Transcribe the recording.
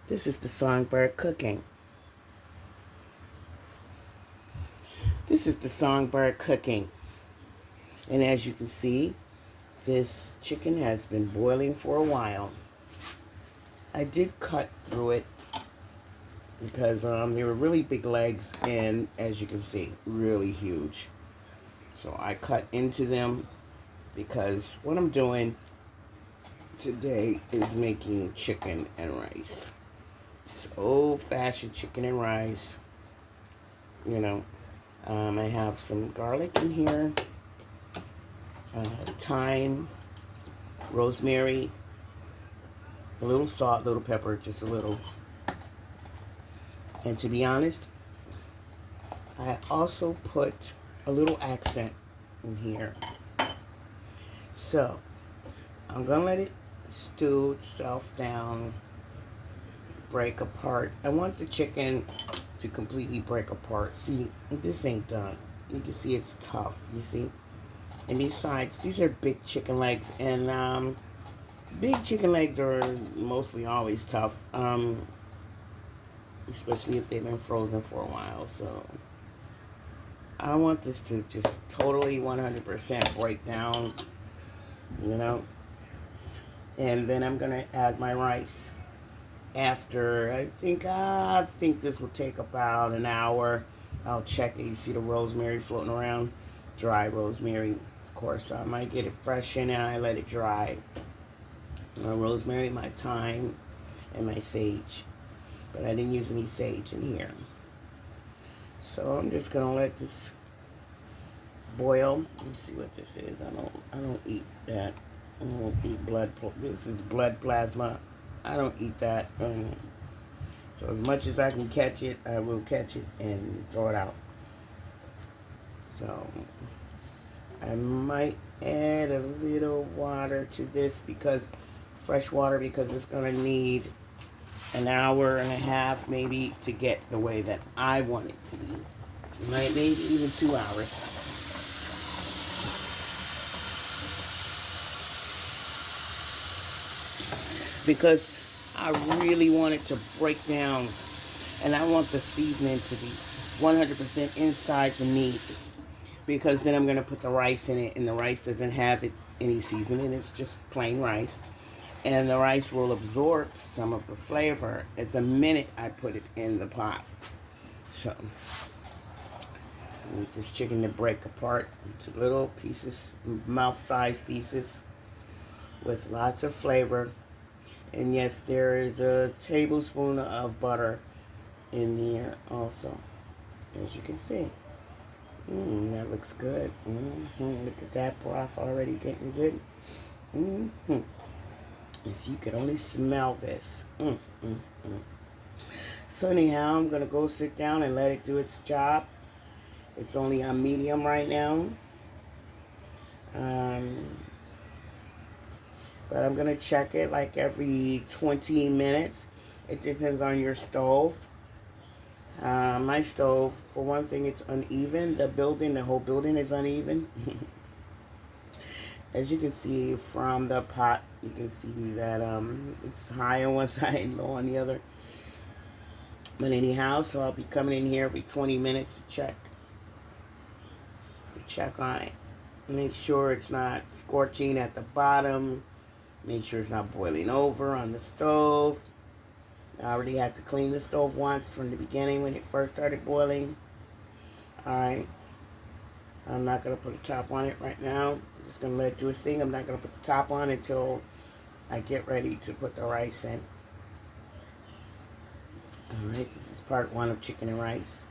This is the Songbird cooking. This is the Songbird cooking. And as you can see, this chicken has been boiling for a while. I did cut through it because there were really big legs and, as you can see, really huge. So I cut into them because what I'm doing today is making chicken and rice. Just old-fashioned chicken and rice. You know, I have some garlic in here, thyme, rosemary, a little salt, a little pepper, just a little. And to be honest, I also put a little accent in here. So, I'm going to let it stew itself down, break apart. I want the chicken to completely break apart. See, this ain't done. You can see it's tough, you see? And besides, these are big chicken legs, and big chicken legs are mostly always tough, especially if they've been frozen for a while. So I want this to just totally 100% break down, you know. And then I'm gonna add my rice. After I think this will take about an hour. I'll check it. You see the rosemary floating around, dry rosemary. Of course, I might get it fresh in and I let it dry. My rosemary, my thyme, and my sage. But I didn't use any sage in here. So I'm just gonna let this boil. Let's see what this is. I don't eat that. I don't eat blood. This is blood plasma. I don't eat that. So as much as I can catch it, I will catch it and throw it out. So I might add a little water to this because fresh water because it's gonna need an hour and a half maybe to get the way that I want it to be. Maybe even 2 hours. Because I really want it to break down and I want the seasoning to be 100% inside the meat because then I'm going to put the rice in it and the rice doesn't have any seasoning. It's just plain rice. And the rice will absorb some of the flavor at the minute I put it in the pot. So, I need this chicken to break apart into little pieces, mouth-sized pieces with lots of flavor. And yes, there is a tablespoon of butter in here also, as you can see. That looks good. Look at that broth already getting good. If you could only smell this. So anyhow, I'm going to go sit down and let it do its job. It's only on medium right now. But I'm going to check it like every 20 minutes. It depends on your stove. My stove, for one thing, it's uneven. The whole building is uneven. As you can see from the pot, you can see that it's high on one side and low on the other. But anyhow, so I'll be coming in here every 20 minutes to check on it. Make sure it's not scorching at the bottom. Make sure it's not boiling over on the stove. I already had to clean the stove once from the beginning when it first started boiling. Alright. I'm not going to put a top on it right now. I'm just going to let it do its thing. I'm not going to put the top on until I get ready to put the rice in. Alright, this is part 1 of chicken and rice.